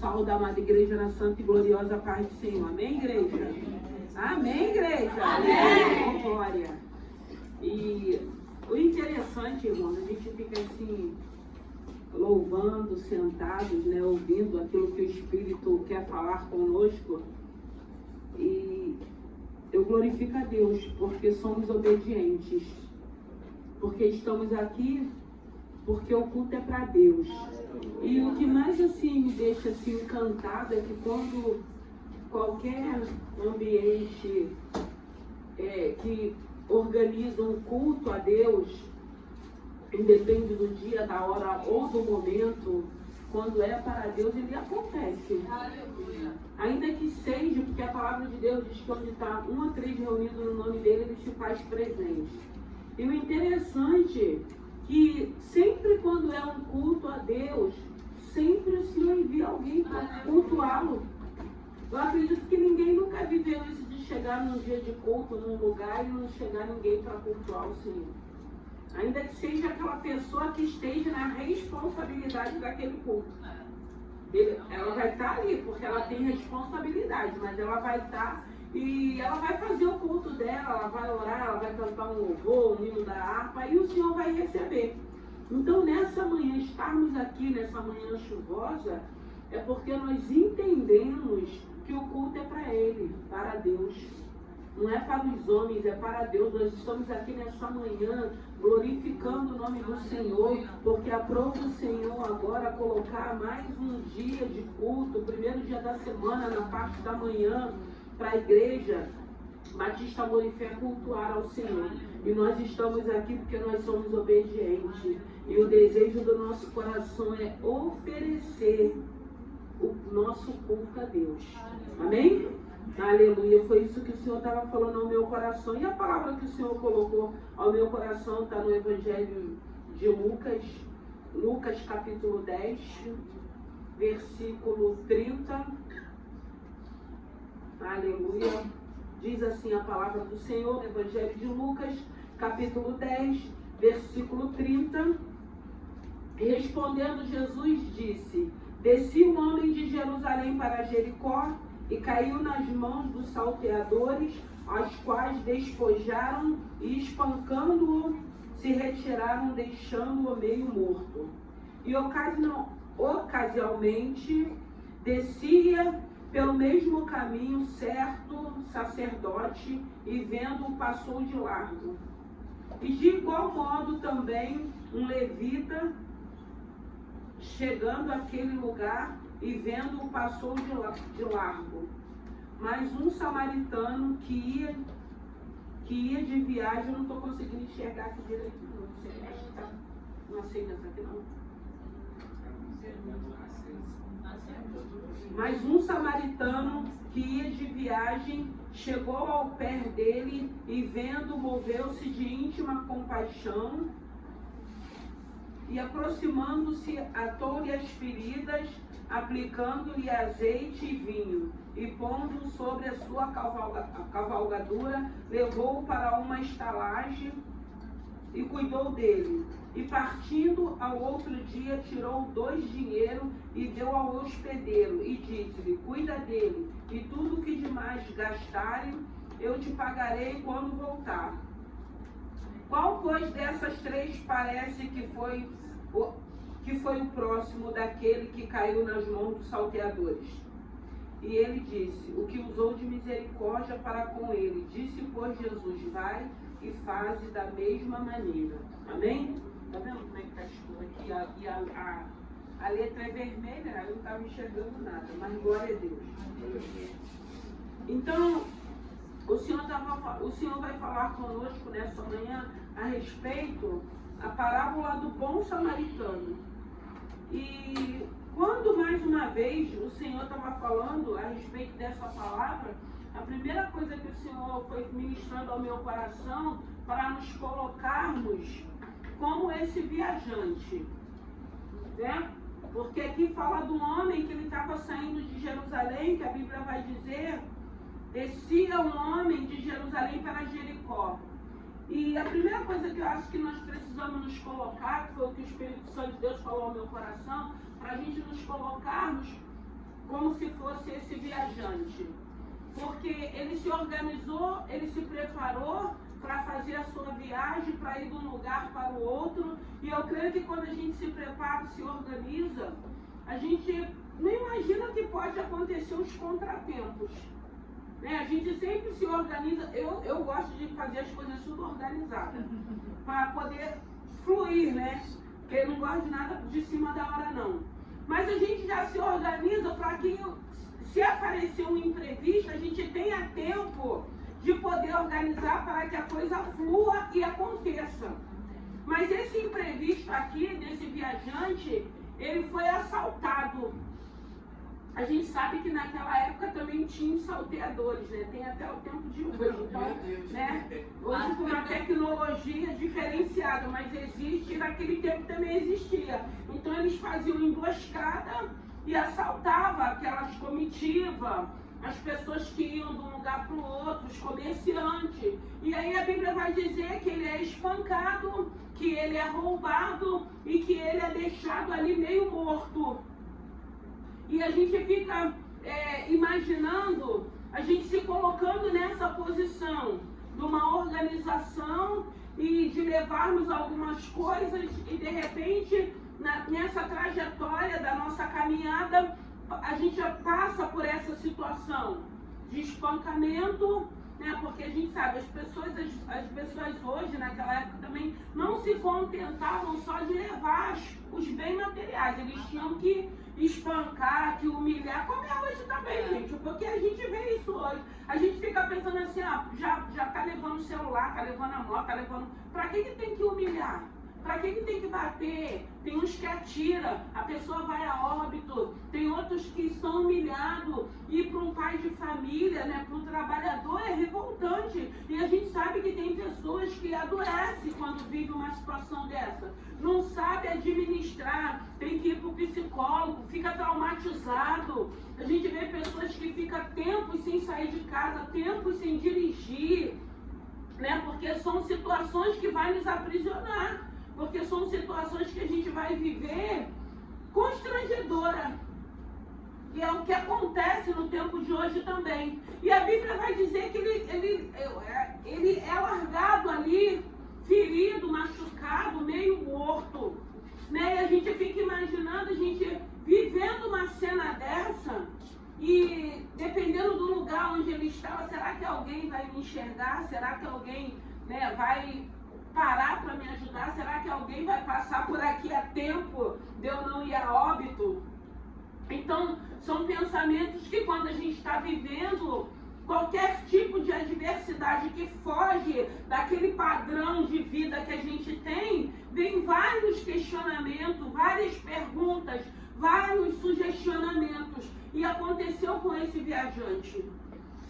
saúdo a amada igreja na santa e gloriosa paz do Senhor. Amém, igreja? Amém, igreja? Amém. Glória. E o interessante, irmão, a gente fica assim, louvando, sentados, né, ouvindo aquilo que o Espírito quer falar conosco. E eu glorifico a Deus, porque somos obedientes. Porque estamos aqui, porque o culto é para Deus. E o que mais assim me deixa assim encantada é que quando qualquer ambiente que organiza um culto a Deus, independe do dia, da hora ou do momento, quando é para Deus, ele acontece. Ainda que seja, porque a palavra de Deus diz que onde está 1 a 3 reunidos no nome dele, ele se faz presente. E o interessante é que sempre quando é um culto a Deus, sempre o Senhor envia alguém para cultuá-lo. Eu acredito que ninguém nunca viveu isso de chegar num dia de culto, num lugar, e não chegar ninguém para cultuar o Senhor. Ainda que seja aquela pessoa que esteja na responsabilidade daquele culto. Ela vai estar ali, porque ela tem responsabilidade, mas ela vai estar e ela vai fazer o culto dela, ela vai orar, ela vai cantar um louvor, um hino da harpa, e o Senhor vai receber. Então, nessa manhã, estarmos aqui, nessa manhã chuvosa, é porque nós entendemos que o culto é para Ele, para Deus. Não é para os homens, é para Deus. Nós estamos aqui nessa manhã glorificando o nome do Senhor, porque aprova o Senhor agora colocar mais um dia de culto, o primeiro dia da semana, na parte da manhã, para a igreja Batista Amor e Fé cultuar ao Senhor. E nós estamos aqui porque nós somos obedientes. E o desejo do nosso coração é oferecer o nosso culto a Deus. Amém? Aleluia. Foi isso que o Senhor estava falando ao meu coração. E a palavra que o Senhor colocou ao meu coração está no Evangelho de Lucas. Lucas capítulo 10, versículo 30. Aleluia. Diz assim a palavra do Senhor, no Evangelho de Lucas, capítulo 10, versículo 30. Respondendo Jesus disse: desci um homem de Jerusalém para Jericó e caiu nas mãos dos salteadores, as quais despojaram e, espancando-o, se retiraram, deixando-o meio morto. E ocasionalmente descia pelo mesmo caminho certo sacerdote, e vendo-o passou de largo. E de igual modo também um levita, chegando àquele lugar e vendo-o passou de largo. Mas um samaritano que ia de viagem, eu não estou conseguindo enxergar aqui direito, não sei, acho que tá, não aceita essa aqui não. Mas um samaritano que ia de viagem chegou ao pé dele e vendo, moveu-se de íntima compaixão e, aproximando-se, atou-lhe as feridas, aplicando-lhe azeite e vinho, e pondo sobre a sua cavalgadura, levou-o para uma estalagem e cuidou dele. E partindo ao outro dia, tirou 2 dinheiros e deu ao hospedeiro, e disse-lhe: cuida dele, e tudo que demais gastarem, eu te pagarei quando voltar. Qual, pois, dessas 3 parece que foi o próximo daquele que caiu nas mãos dos salteadores? E ele disse: o que usou de misericórdia para com ele. Disse, pois, Jesus: vai e faze da mesma maneira. Amém? Está vendo como é que está escuro aqui? E a letra é vermelha, eu não estava enxergando nada, mas glória a Deus. Então, o Senhor vai falar conosco nessa manhã a respeito da parábola do bom samaritano. E quando mais uma vez o Senhor estava falando a respeito dessa palavra, a primeira coisa que o Senhor foi ministrando ao meu coração para nos colocarmos como esse viajante, né? Porque aqui fala de um homem que ele estava saindo de Jerusalém, que a Bíblia vai dizer, descia um homem de Jerusalém para Jericó. E a primeira coisa que eu acho que nós precisamos nos colocar, que foi o que o Espírito Santo de Deus falou ao meu coração, para a gente nos colocarmos como se fosse esse viajante. Porque ele se organizou, ele se preparou para fazer a sua viagem, para ir de um lugar para o outro. E eu creio que quando a gente se prepara, se organiza, a gente não imagina que pode acontecer os contratempos. Né? A gente sempre se organiza. Eu gosto de fazer as coisas tudo organizadas, para poder fluir, né? Porque eu não gosto de nada de cima da hora, não. Mas a gente já se organiza para que, se aparecer um imprevisto, a gente tenha tempo de poder organizar para que a coisa flua e aconteça. Mas esse imprevisto aqui, desse viajante, ele foi assaltado. A gente sabe que naquela época também tinha salteadores, né? Tem até o tempo de hoje. Então, né? Hoje com uma tecnologia diferenciada, mas existe, naquele tempo também existia. Então eles faziam emboscada e assaltavam aquelas comitivas, as pessoas que iam de um lugar para o outro, os comerciantes. E aí a Bíblia vai dizer que ele é espancado, que ele é roubado e que ele é deixado ali meio morto. E a gente fica imaginando, a gente se colocando nessa posição de uma organização e de levarmos algumas coisas e de repente, nessa trajetória da nossa caminhada, a gente já passa por essa situação de espancamento, né? Porque a gente sabe, as pessoas hoje, naquela época também, não se contentavam só de levar os bens materiais, eles tinham que espancar, que humilhar, como é hoje também, gente, porque a gente vê isso hoje. A gente fica pensando assim, já tá levando o celular, tá levando a moto, tá levando... Pra que tem que humilhar? Pra que tem que bater? Tem uns que atira, a pessoa vai a óbito, tem outros que são humilhados, e para um pai de família, né, para o trabalhador é revoltante. E a gente sabe que tem pessoas que adoecem quando vive uma situação dessa. Não sabe administrar, tem que ir para o psicólogo, fica traumatizado. A gente vê pessoas que ficam tempos sem sair de casa, tempos sem dirigir, né, porque são situações que vão nos aprisionar. Porque são situações que a gente vai viver constrangedora. E é o que acontece no tempo de hoje também. E a Bíblia vai dizer que ele é largado ali, ferido, machucado, meio morto. Né? E a gente fica imaginando, a gente vivendo uma cena dessa, e dependendo do lugar onde ele estava, será que alguém vai me enxergar? Será que alguém, né, vai parar para me ajudar? Será que alguém vai passar por aqui a tempo de eu não ir a óbito? Então, são pensamentos que quando a gente está vivendo qualquer tipo de adversidade que foge daquele padrão de vida que a gente tem, vem vários questionamentos, várias perguntas, vários sugestionamentos. E aconteceu com esse viajante.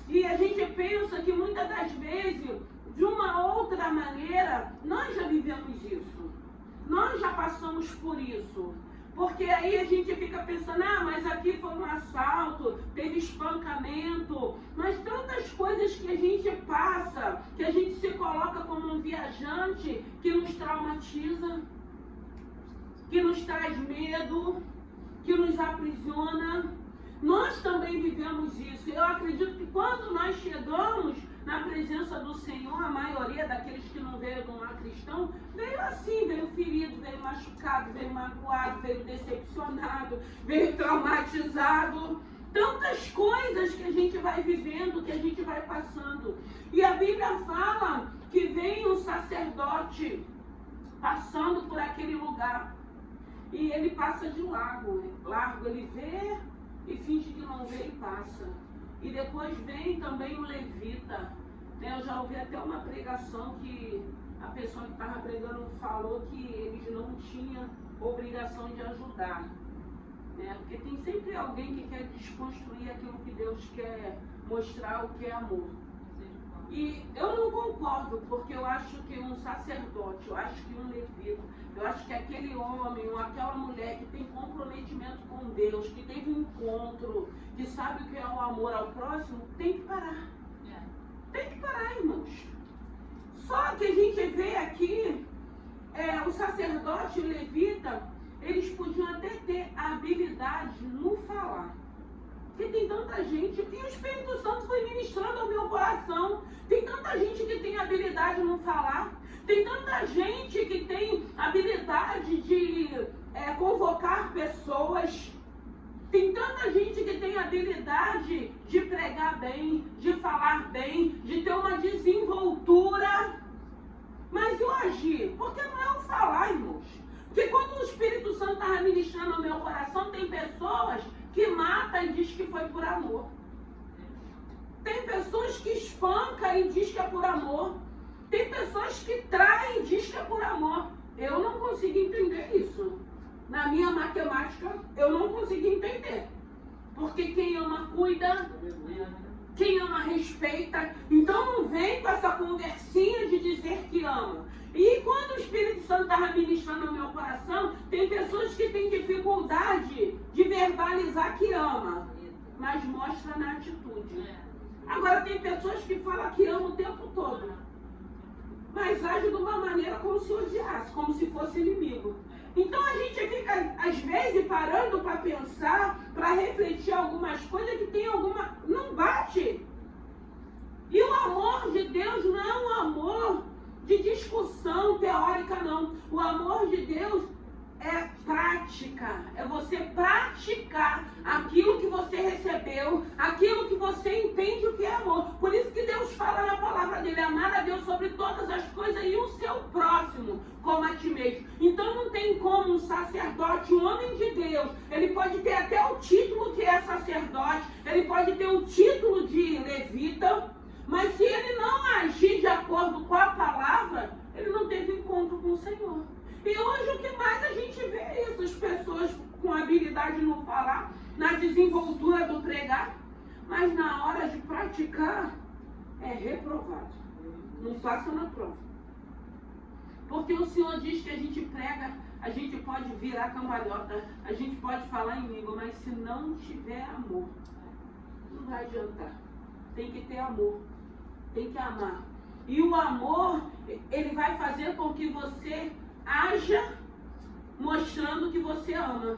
E a gente pensa que muitas das vezes, de uma outra maneira, nós já vivemos isso. Nós já passamos por isso. Porque aí a gente fica pensando, mas aqui foi um assalto, teve espancamento. Mas tantas coisas que a gente passa, que a gente se coloca como um viajante, que nos traumatiza, que nos traz medo, que nos aprisiona. Nós também vivemos isso. Eu acredito que quando nós chegamos na presença do Senhor, a maioria daqueles que não veio de um lar cristão, veio assim, veio ferido, veio machucado, veio magoado, veio decepcionado, veio traumatizado. Tantas coisas que a gente vai vivendo, que a gente vai passando. E a Bíblia fala que vem um sacerdote passando por aquele lugar. E ele passa de largo, ele vê e finge que não vê e passa. E depois vem também o levita. Eu já ouvi até uma pregação que a pessoa que estava pregando falou que eles não tinham obrigação de ajudar. Porque tem sempre alguém que quer desconstruir aquilo que Deus quer mostrar, o que é amor. E eu não concordo, porque eu acho que um sacerdote, eu acho que um levita, eu acho que aquele homem ou aquela mulher que tem comprometimento com Deus, que teve um encontro, que sabe o que é o amor ao próximo, tem que parar. Tem que parar, irmãos. Só que a gente vê aqui, o sacerdote e o levita, eles podiam até ter a habilidade no falar. Porque tem tanta gente, e o Espírito Santo foi ministrando ao meu coração. Tem tanta gente que tem habilidade no falar. Tem tanta gente que tem habilidade de convocar pessoas. Tem tanta gente que tem habilidade de pregar bem, de falar bem, de ter uma desenvoltura. Mas eu agir, porque não é o falar, irmãos. Porque quando o Espírito Santo estava ministrando no meu coração, tem pessoas que matam e diz que foi por amor. Tem pessoas que espancam e diz que é por amor. Tem pessoas que traem e diz que é por amor. Eu não consigo entender isso. Na minha matemática, eu não consigo entender. Porque quem ama cuida, quem ama respeita. Então não vem com essa conversinha de dizer que ama. E quando o Espírito Santo estava ministrando no meu coração, tem pessoas que têm dificuldade de verbalizar que ama, mas mostra na atitude. Agora tem pessoas que falam que ama o tempo todo, mas age de uma maneira como se odiasse, como se fosse inimigo. Então a gente fica, às vezes, parando para pensar, para refletir algumas coisas que tem alguma... não bate. E o amor de Deus não é um amor de discussão teórica, não. O amor de Deus é prática. É você praticar aquilo que você recebeu, aquilo que você entende o que é amor. Por isso que Deus fala na palavra dele, amar a Deus sobre todas as coisas e o seu próximo como a ti mesmo. Então não tem como um sacerdote, um homem de Deus, ele pode ter até o título que é sacerdote, ele pode ter o título de levita, mas se ele não agir de acordo com a palavra, ele não teve encontro com o Senhor. E hoje o que mais a gente vê é isso, as pessoas com habilidade no falar, na desenvoltura do pregar, mas na hora de praticar é reprovado. Não passa na prova. Porque o Senhor diz que a gente prega, a gente pode virar cambalhota, a gente pode falar em língua, mas se não tiver amor, não vai adiantar. Tem que ter amor, tem que amar. E o amor, ele vai fazer com que você haja mostrando que você ama.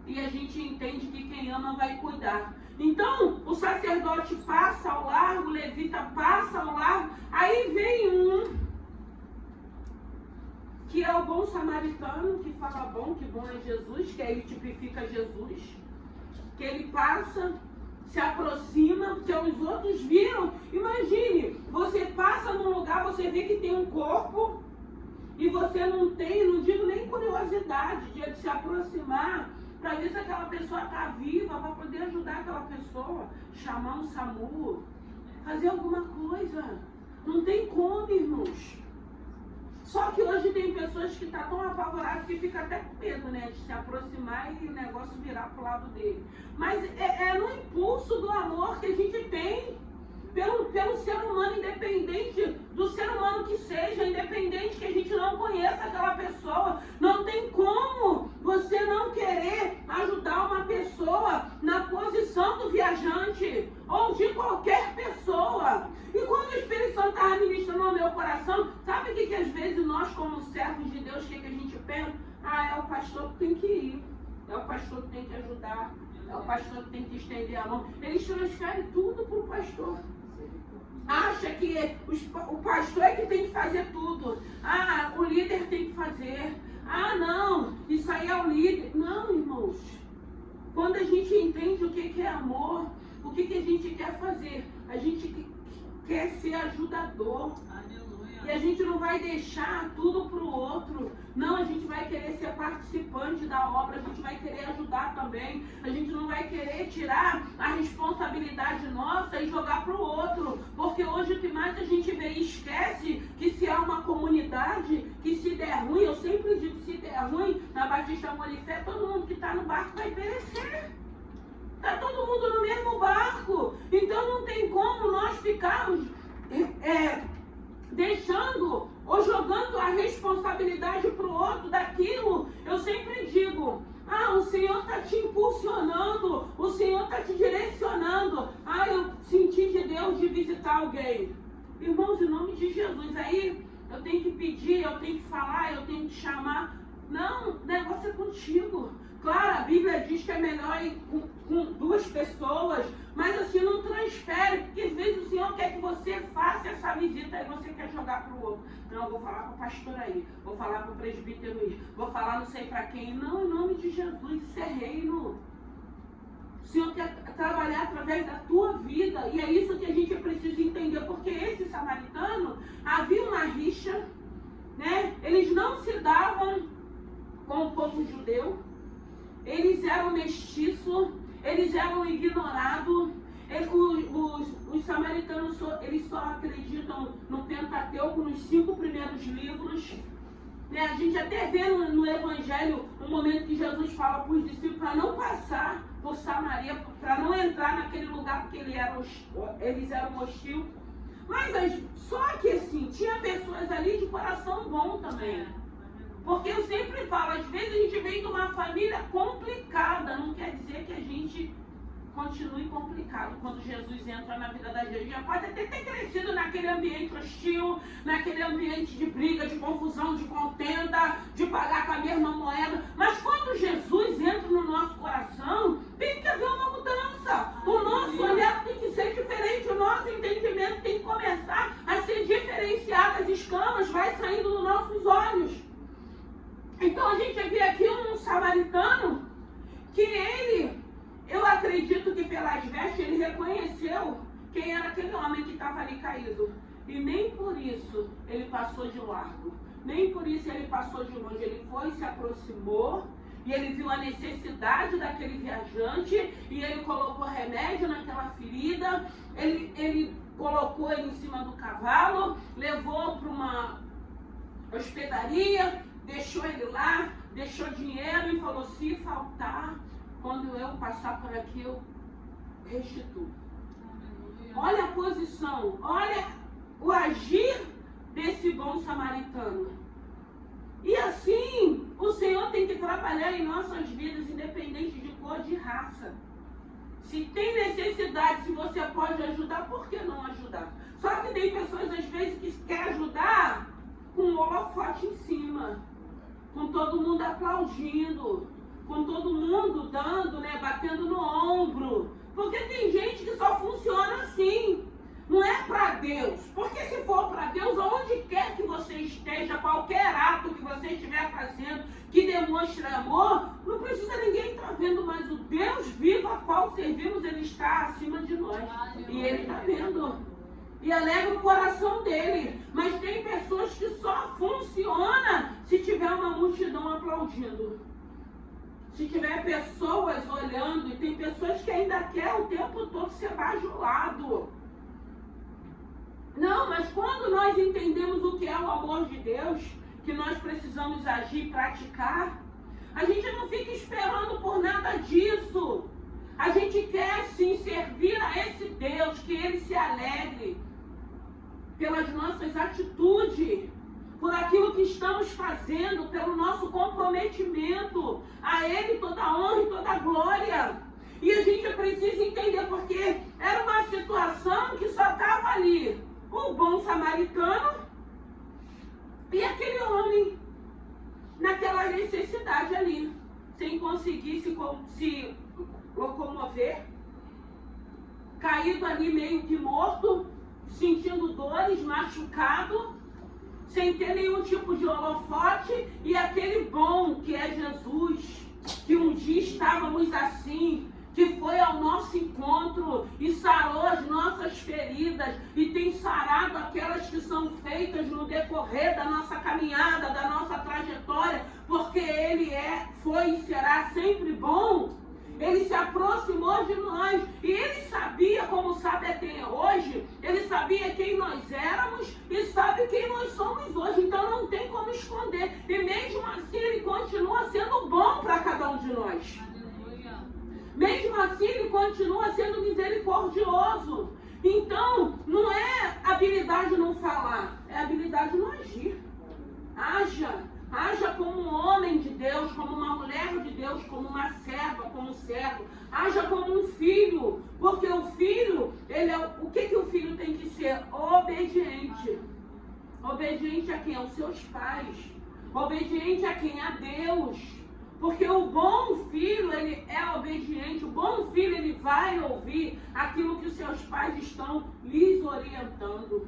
E a gente entende que quem ama vai cuidar. Então, o sacerdote passa ao largo, o levita passa ao largo, aí vem um que é o bom samaritano, que fala bom, que bom é Jesus, que aí tipifica Jesus, que ele passa, se aproxima, porque os outros viram. Imagine, você passa num lugar, você vê que tem um corpo, e você não tem, não digo nem curiosidade de se aproximar, para ver se aquela pessoa está viva, para poder ajudar aquela pessoa, chamar um SAMU, fazer alguma coisa. Não tem como, irmãos. Só que hoje tem pessoas que estão tão apavoradas que fica até com medo, né, de se aproximar e o negócio virar para o lado dele. Mas é no impulso do amor que a gente tem pelo ser humano, independente do ser humano que seja, independente que a gente não conheça aquela pessoa. Não tem como você não querer ajudar uma pessoa na posição do viajante ou de qualquer pessoa. E quando o Espírito Santo estava ministrando no meu coração, sabe o que às vezes nós, como servos de Deus, o que a gente pensa? É o pastor que tem que ir, é o pastor que tem que ajudar, é o pastor que tem que estender a mão. Eles transferem tudo para o pastor. Acha que o pastor é que tem que fazer tudo. O líder tem que fazer. Não, isso aí é o líder. Não, irmãos. Quando a gente entende o que é amor, o que a gente quer fazer, a gente quer ser ajudador. E a gente não vai deixar tudo para o outro. Não, a gente vai querer ser participante da obra, a gente vai querer ajudar também. A gente não vai querer tirar a responsabilidade nossa e jogar para o outro. Porque hoje o que mais a gente vê e esquece que se há uma comunidade, que se der ruim, eu sempre digo, se der ruim, na Batista Molifé, todo mundo que está no barco vai perecer. Está todo mundo no mesmo barco. Então não tem como nós ficarmos deixando ou jogando a responsabilidade para o outro daquilo. Eu sempre digo, o Senhor está te impulsionando, o Senhor está te direcionando. Eu senti de Deus de visitar alguém. Irmãos, em nome de Jesus, aí eu tenho que pedir, eu tenho que falar, eu tenho que chamar. Não, o negócio é contigo. Claro, a Bíblia diz que é melhor ir com 2 pessoas, mas assim não transfere, porque às vezes o Senhor quer que você faça essa visita e você quer jogar para o outro. Não, eu vou falar para o pastor aí, vou falar para o presbítero aí, vou falar não sei para quem. Não, em nome de Jesus, isso é reino. O Senhor quer trabalhar através da tua vida, e é isso que a gente precisa entender, porque esse samaritano, havia uma rixa, né? Eles não se davam com o povo judeu, eles eram mestiços, eles eram ignorados. Os samaritanos eles só acreditam no Pentateuco, nos 5 primeiros livros. Né? A gente até vê no Evangelho um momento que Jesus fala para os discípulos para não passar por Samaria, para não entrar naquele lugar porque eles eram hostis. Mas só que assim, tinha pessoas ali de coração bom também. Porque eu sempre falo, às vezes a gente vem de uma família complicada, não quer dizer que a gente continue complicado quando Jesus entra na vida da gente. Já pode até ter crescido naquele ambiente hostil, naquele ambiente de briga, de confusão, de contenda, de pagar com a mesma moeda. Mas quando Jesus entra no nosso coração, tem que haver uma mudança. O nosso olhar tem que ser diferente, o nosso entendimento tem que começar a ser diferenciado. As escamas vão saindo dos nossos olhos. Então a gente vê aqui um samaritano que eu acredito que pelas vestes ele reconheceu quem era aquele homem que estava ali caído. E nem por isso ele passou de largo, nem por isso ele passou de longe. Ele foi, se aproximou e ele viu a necessidade daquele viajante e ele colocou remédio naquela ferida, ele colocou ele em cima do cavalo, levou para uma hospedaria, deixou ele lá, deixou dinheiro e falou, se faltar, quando eu passar por aqui, eu restituo. Olha a posição, olha o agir desse bom samaritano. E assim, o Senhor tem que trabalhar em nossas vidas, independente de cor, de raça. Se tem necessidade, se você pode ajudar, por que não ajudar? Só que tem pessoas, às vezes, que querem ajudar com um holofote em cima, com todo mundo aplaudindo, com todo mundo dando, né, batendo no ombro. Porque tem gente que só funciona assim. Não é para Deus. Porque se for para Deus, aonde quer que você esteja, qualquer ato que você estiver fazendo que demonstre amor, não precisa ninguém estar vendo, mas o Deus vivo a qual servimos, Ele está acima de nós. E Ele está vendo. E alegra o coração dele. Mas tem pessoas que só funcionam se tiver uma multidão aplaudindo. Se tiver pessoas olhando, e tem pessoas que ainda querem o tempo todo ser bajulado. Não, mas quando nós entendemos o que é o amor de Deus, que nós precisamos agir e praticar, a gente não fica esperando por nada disso. A gente quer sim servir a esse Deus, que Ele se alegre pelas nossas atitudes, por aquilo que estamos fazendo, pelo nosso comprometimento. A Ele toda a honra e toda a glória. E a gente precisa entender, porque era uma situação que só estava ali o bom samaritano e aquele homem naquela necessidade ali, sem conseguir se locomover, caído ali meio que morto, sentindo dores, machucado, sem ter nenhum tipo de holofote, e aquele bom que é Jesus, que um dia estávamos assim, que foi ao nosso encontro e sarou as nossas feridas e tem sarado aquelas que são feitas no decorrer da nossa caminhada, da nossa trajetória, porque Ele foi e será sempre bom. Ele se aproximou de nós e Ele sabia, como sabe até hoje, Ele sabia quem nós éramos e sabe quem nós somos hoje, então não tem como esconder. E mesmo assim Ele continua sendo bom para cada um de nós. Mesmo assim Ele continua sendo misericordioso. Então não é habilidade não falar, é habilidade não agir. Haja como um homem de Deus, como uma mulher de Deus, como uma serva, como um servo. Haja como um filho, porque o filho, o que o filho tem que ser? Obediente. Obediente a quem? Aos seus pais. Obediente a quem? A Deus. Porque o bom filho seus pais estão lhes orientando.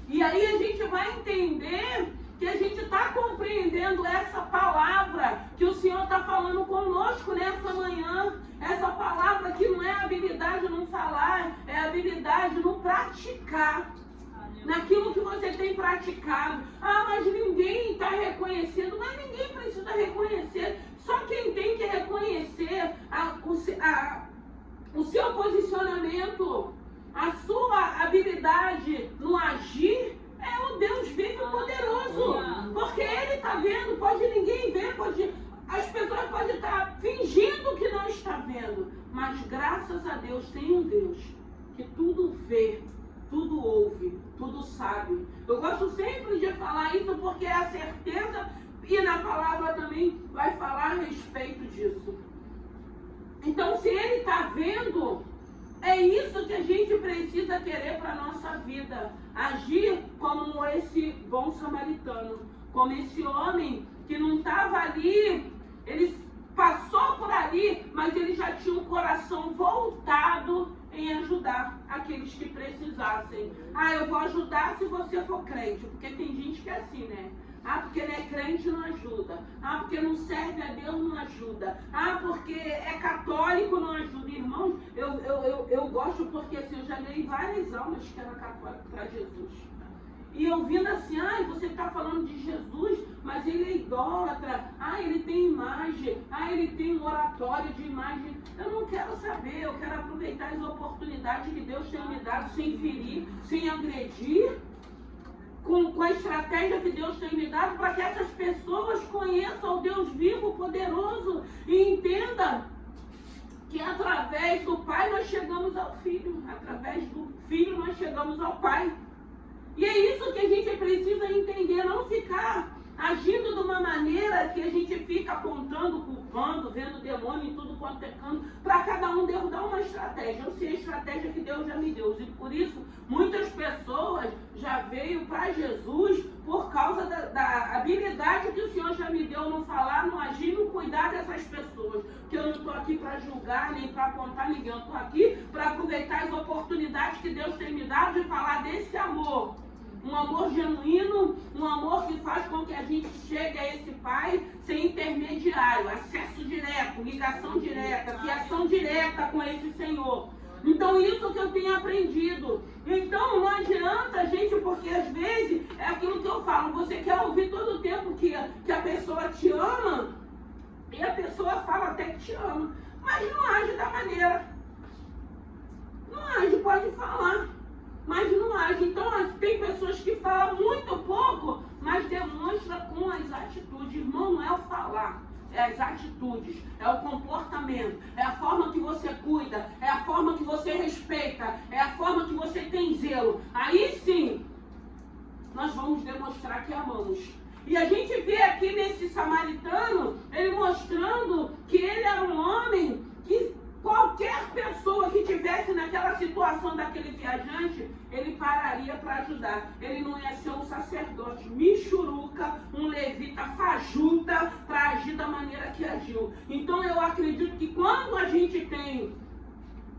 E aí a gente vai entender que a gente está compreendendo essa palavra que o Senhor está falando conosco nessa manhã. Essa palavra que não é habilidade no falar, é habilidade no praticar. Naquilo que você tem praticado. Ah, mas ninguém está reconhecendo. Mas ninguém precisa reconhecer. Só quem tem que reconhecer o seu posicionamento, a sua habilidade no agir, é o Deus vivo e poderoso. Porque Ele está vendo, pode ninguém ver, as pessoas podem estar fingindo que não está vendo. Mas graças a Deus tem um Deus que tudo vê, tudo ouve, tudo sabe. Eu gosto sempre de falar isso porque é a certeza, e na palavra também vai falar a respeito disso. Então, se Ele está vendo, é isso que a gente precisa querer para a nossa vida. Agir como esse bom samaritano, como esse homem que não estava ali, ele passou por ali, mas ele já tinha um coração voltado em ajudar aqueles que precisassem. Ah, eu vou ajudar se você for crente, porque tem gente que é assim, né? Ah, porque ele é crente, não ajuda. Ah, porque não serve a Deus, não ajuda. Ah, porque é católico, não ajuda. Irmãos, eu gosto porque assim, eu já ganhei várias almas que eram católicas para Jesus. E eu vindo assim, você está falando de Jesus, mas ele é idólatra. Ah, ele tem imagem. Ah, ele tem um oratório de imagem. Eu não quero saber, eu quero aproveitar as oportunidades que Deus tem me dado sem ferir, sem agredir. Com a estratégia que Deus tem me dado, para que essas pessoas conheçam o Deus vivo, poderoso, e entendam que através do Pai nós chegamos ao Filho, através do Filho nós chegamos ao Pai. E é isso que a gente precisa entender, não ficar agindo de uma maneira que a gente fica apontando, culpando, vendo demônio em tudo quanto é canto. Para cada um Deus dá uma estratégia. Eu sei a estratégia que Deus já me deu. E por isso, muitas pessoas já veio para Jesus por causa da habilidade que o Senhor já me deu no falar, no agir, no cuidar dessas pessoas. Porque eu não estou aqui para julgar, nem para apontar ninguém. Eu estou aqui para aproveitar as oportunidades que Deus tem me dado de falar desse amor. Um amor genuíno, um amor que faz com que a gente chegue a esse Pai sem intermediário, acesso direto, ligação direta, fiação direta com esse Senhor. Então isso que eu tenho aprendido. Então não adianta a gente, porque às vezes é aquilo que eu falo, você quer ouvir todo o tempo que a pessoa te ama, e a pessoa fala até que te ama, mas não age da maneira. Não age, pode falar, mas não age. Então tem pessoas que falam muito pouco, mas demonstra com as atitudes. Irmão, não é o falar, é as atitudes, é o comportamento, é a forma que você cuida, é a forma que você respeita, é a forma que você tem zelo. Aí sim, nós vamos demonstrar que amamos. E a gente vê aqui nesse samaritano, ele mostrando que ele era um homem que qualquer pessoa que estivesse naquela situação daquele viajante, ele pararia para ajudar. Ele não ia ser um sacerdote michuruca, um levita fajuta para agir da maneira que agiu. Então eu acredito que quando a gente tem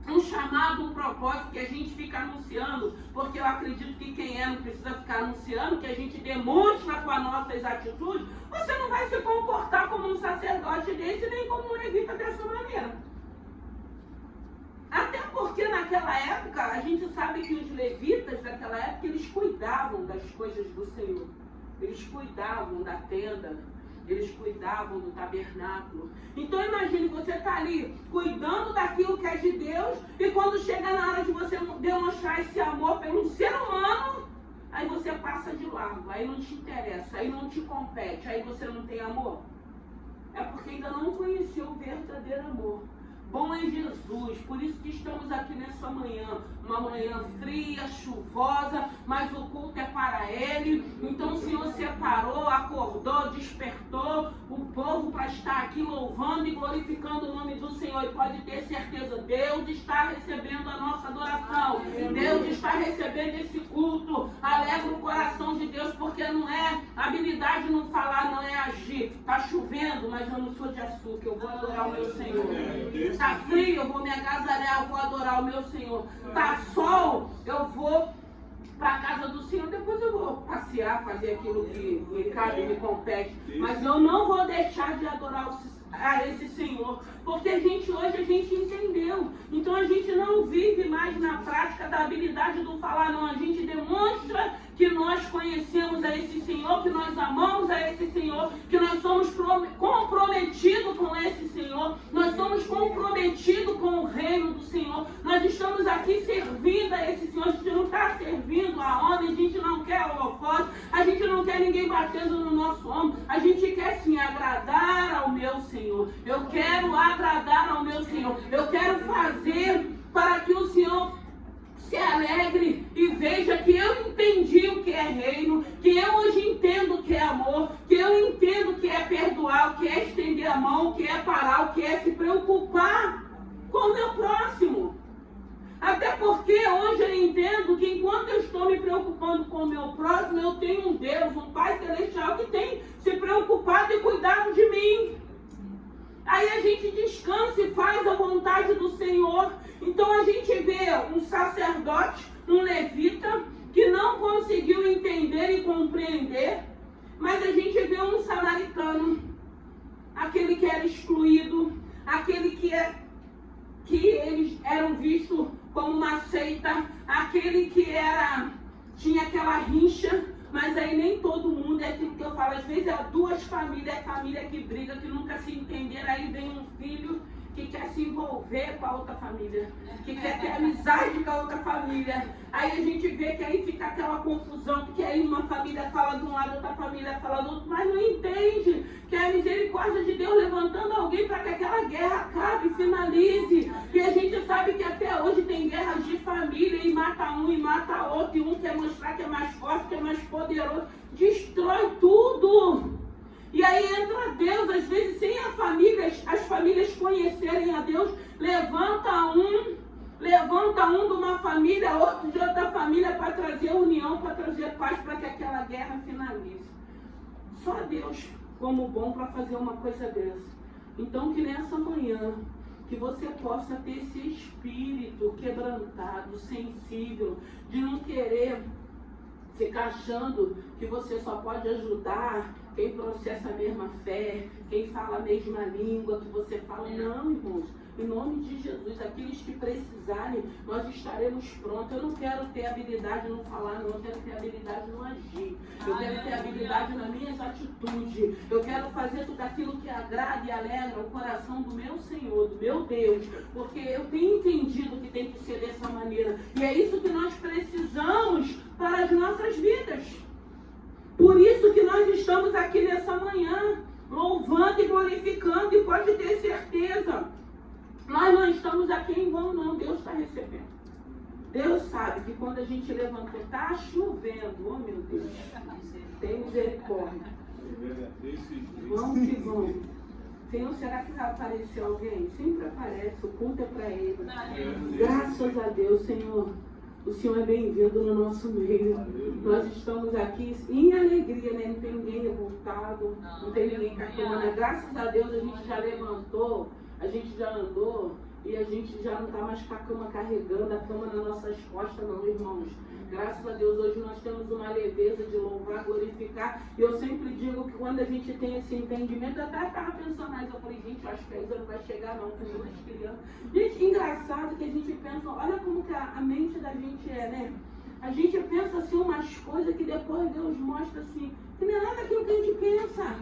um chamado, um propósito que a gente fica anunciando, porque eu acredito que quem não precisa ficar anunciando, que a gente demonstra com as nossas atitudes, você não vai se comportar como um sacerdote desse, nem como um levita dessa maneira. Até porque naquela época, a gente sabe que os levitas daquela época, eles cuidavam das coisas do Senhor. Eles cuidavam da tenda, eles cuidavam do tabernáculo. Então imagine, você está ali cuidando daquilo que é de Deus, e quando chega na hora de você demonstrar esse amor pelo ser humano, aí você passa de largo, aí não te interessa, aí não te compete, aí você não tem amor. É porque ainda não conheceu o verdadeiro amor. Bom é Jesus, por isso que estamos aqui nessa manhã, uma manhã fria, chuvosa, mas o culto é para Ele. Então o Senhor separou, acordou, despertou o povo para estar aqui louvando e glorificando o nome do Senhor. E pode ter certeza, Deus está recebendo a nossa adoração, Deus está recebendo esse culto. Alegra o coração de Deus, porque não é habilidade no falar, não é agir. Está chovendo, mas eu não sou de açúcar, eu vou adorar o meu Senhor. Tá frio, eu vou me agasalhar, eu vou adorar o meu Senhor. Tá sol, eu vou para a casa do Senhor, depois eu vou passear, fazer aquilo que me cabe, me compete. Mas eu não vou deixar de adorar a esse Senhor, porque hoje a gente entendeu. Então a gente não vive mais na prática da habilidade do falar, não. A gente demonstra que nós conhecemos a esse Senhor, que nós amamos a esse Senhor, que nós somos comprometidos com esse Senhor, nós somos comprometidos com o reino do Senhor. Nós estamos aqui servindo a esse Senhor. A gente não está servindo a homem, a gente não quer holofote, a gente não quer ninguém batendo no nosso ombro. A gente quer sim agradar ao meu Senhor. Eu quero agradar ao meu Senhor. Eu quero fazer para que o Senhor se alegre e veja que eu entendi o que é reino, que eu hoje entendo o que é amor, que eu entendo o que é perdoar, o que é estender a mão, o que é parar, o que é se preocupar com o meu próximo. Até porque hoje eu entendo que enquanto eu estou me preocupando com o meu próximo, eu tenho um Deus, um Pai Celestial que tem se preocupado e cuidado de mim. Aí a gente descansa e faz a vontade do Senhor. Então a gente vê um sacerdote, um levita, que não conseguiu entender e compreender, mas a gente vê um samaritano, aquele que era excluído, aquele que eles eram vistos como uma seita, aquele que tinha aquela rixa. Mas aí nem todo mundo, é aquilo que eu falo, às vezes é duas famílias, é família que briga, que nunca se entenderam, aí vem um filho que quer se envolver com a outra família, que quer ter amizade com a outra família. Aí a gente vê que aí fica aquela confusão, porque aí uma família fala de um lado, outra família fala do outro, mas não entende que é a misericórdia de Deus levantando alguém para que aquela guerra acabe, finalize. E a gente sabe que até hoje tem guerras de família, e mata um e mata outro, e um quer mostrar que é mais forte, que é mais poderoso, destrói tudo. E aí entra Deus, às vezes sem as famílias conhecerem a Deus, levanta um de uma família, outro de outra família, para trazer união, para trazer paz, para que aquela guerra finalize. Só Deus como bom para fazer uma coisa dessa. Então que nessa manhã, que você possa ter esse espírito quebrantado, sensível, de não querer ficar achando que você só pode ajudar quem processa a mesma fé, quem fala a mesma língua que você fala. Não, irmãos, em nome de Jesus, aqueles que precisarem, nós estaremos prontos. Eu não quero ter habilidade no falar, não. Eu quero ter habilidade no agir. Eu quero ter habilidade nas minhas atitudes. Eu quero fazer tudo aquilo que agrada e alegra o coração do meu Senhor, do meu Deus, porque eu tenho entendido que tem que ser dessa maneira. E é isso que nós precisamos para as nossas vidas. Por isso que nós estamos aqui nessa manhã, louvando e glorificando, e pode ter certeza, nós não estamos aqui em vão, não. Deus está recebendo. Deus sabe que quando a gente levantou, está chovendo, oh meu Deus, tem misericórdia. Vamos que vamos. Senhor, será que vai aparecer alguém? Sempre aparece, o culto é para Ele. Graças a Deus, Senhor. O Senhor é bem-vindo no nosso meio. Nós estamos aqui em alegria, né? Não tem ninguém revoltado, não tem ninguém cacomando. Graças a Deus a gente já levantou, a gente já andou e a gente já não está mais com a cama carregando, a cama nas nossas costas, não, irmãos. Graças a Deus hoje nós temos uma leveza de louvar, glorificar. E eu sempre digo que quando a gente tem esse entendimento, eu até estava pensando, mas eu falei, gente, eu acho que a Isa não vai chegar não, com duas crianças. Gente, engraçado que a gente pensa, olha como que a mente da gente é, né? A gente pensa assim umas coisas que depois Deus mostra assim, que não é nada aquilo que a gente pensa.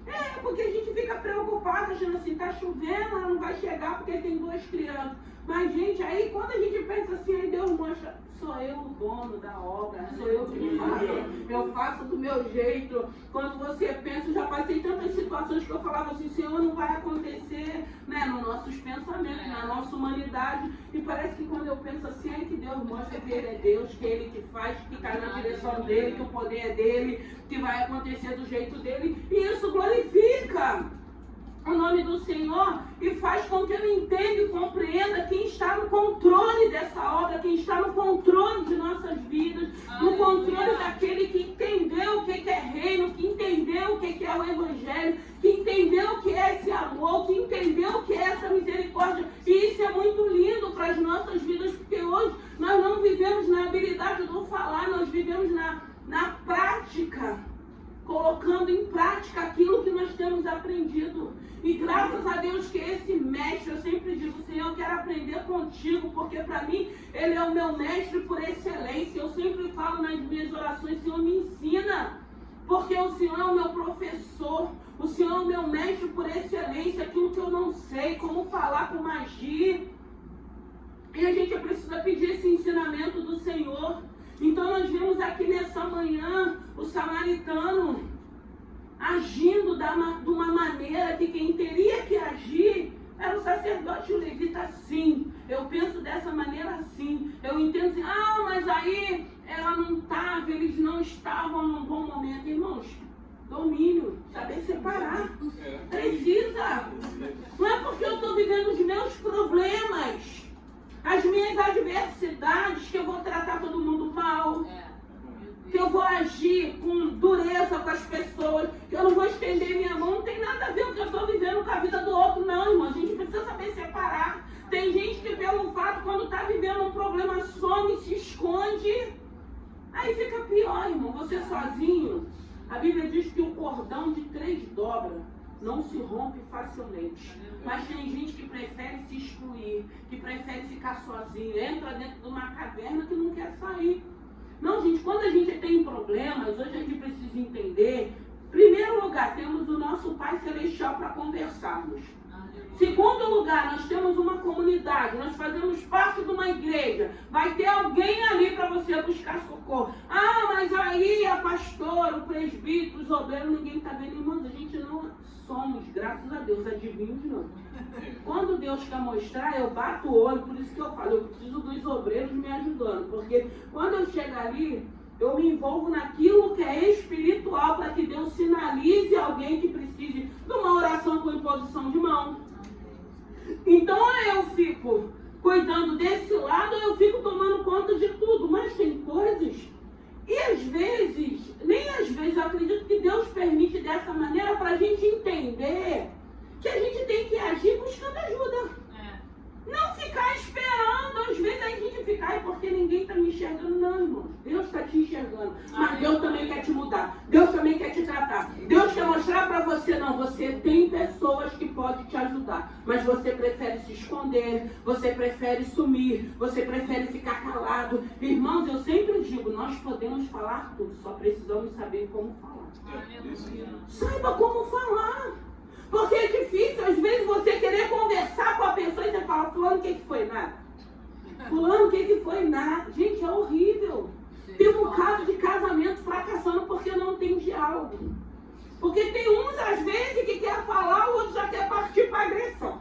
É, porque a gente fica preocupado, achando assim, tá chovendo, ela não vai chegar porque tem duas crianças. Mas, gente, aí quando a gente pensa assim, aí Deus mostra, sou eu o dono da obra, sou eu que faço, eu faço do meu jeito. Quando você pensa, eu já passei tantas situações que eu falava assim, Senhor, não vai acontecer, né, nos nossos pensamentos, na nossa humanidade. E parece que quando eu penso assim, é que Deus mostra que Ele é Deus, que é Ele que faz, que cai na direção dEle, que o poder é dEle, que vai acontecer do jeito dEle. E isso glorifica o nome do Senhor e faz com que eu entenda e compreenda quem está no controle dessa obra, quem está no controle de nossas vidas, no controle daquele que entendeu o que é reino, que entendeu o que é o Evangelho, que entendeu o que é esse amor, que entendeu o que é essa misericórdia graças a Deus que esse mestre, eu sempre digo, Senhor, eu quero aprender contigo, porque para mim ele é o meu mestre por excelência. Eu sempre falo nas minhas orações, Senhor, me ensina, porque o Senhor é o meu professor, o Senhor é o meu mestre por excelência, aquilo que eu não sei, como falar, como agir. E a gente precisa pedir esse ensinamento do Senhor. Então nós vemos aqui nessa manhã o samaritano agindo de uma maneira que quem teria que agir era o sacerdote e o levita, sim. Eu penso dessa maneira assim. Eu entendo assim, mas aí ela não estava, eles não estavam num bom momento. Irmãos, domínio, saber separar. Precisa. Não é porque eu estou vivendo os meus problemas, as minhas adversidades, que eu vou tratar todo mundo mal, que eu vou agir com dureza com as pessoas, que eu não vou estender minha mão. Não tem nada a ver com o que eu estou vivendo com a vida do outro, não, irmão. A gente precisa saber separar. Tem gente que, pelo fato, quando está vivendo um problema, some, se esconde. Aí fica pior, irmão. Você sozinho, a Bíblia diz que o cordão de 3 dobras não se rompe facilmente. Mas tem gente que prefere se excluir, que prefere ficar sozinho, entra dentro de uma caverna que não quer sair. Não, gente, quando a gente tem problemas, hoje a gente precisa entender, em primeiro lugar, temos o nosso Pai Celestial para conversarmos. Segundo lugar, nós temos uma comunidade, nós fazemos parte de uma igreja. Vai ter alguém ali para você buscar socorro. Mas aí a pastora, o presbítero, os obreiros, ninguém está vendo. Irmãos, a gente não somos, graças a Deus, adivinhos não. Quando Deus quer mostrar, eu bato o olho, por isso que eu falo, eu preciso dos obreiros me ajudando. Porque quando eu chego ali, eu me envolvo naquilo que é espiritual, para que Deus sinalize alguém que precise de uma oração com imposição de mão. Então eu fico cuidando desse lado, eu fico tomando conta de tudo, mas tem coisas, e às vezes, nem às vezes, eu acredito que Deus permite dessa maneira para a gente entender que a gente tem que agir buscando ajuda. Não ficar esperando, às vezes a gente fica, porque ninguém está me enxergando. Não, irmão, Deus está te enxergando, mas Deus também quer te mudar, Deus também quer te tratar, Deus quer mostrar para você, não, você tem pessoas que podem te ajudar, mas você prefere se esconder, você prefere sumir, você prefere ficar calado. Irmãos, eu sempre digo, nós podemos falar tudo, só precisamos saber como falar. Saiba como falar. Porque é difícil, às vezes, você querer conversar com a pessoa e você fala, fulano, o que foi nada? Fulano, o que foi nada? Gente, é horrível. Tem um caso de casamento fracassando porque não tem diálogo. Porque tem uns, às vezes, que quer falar, o outro já quer partir para agressão.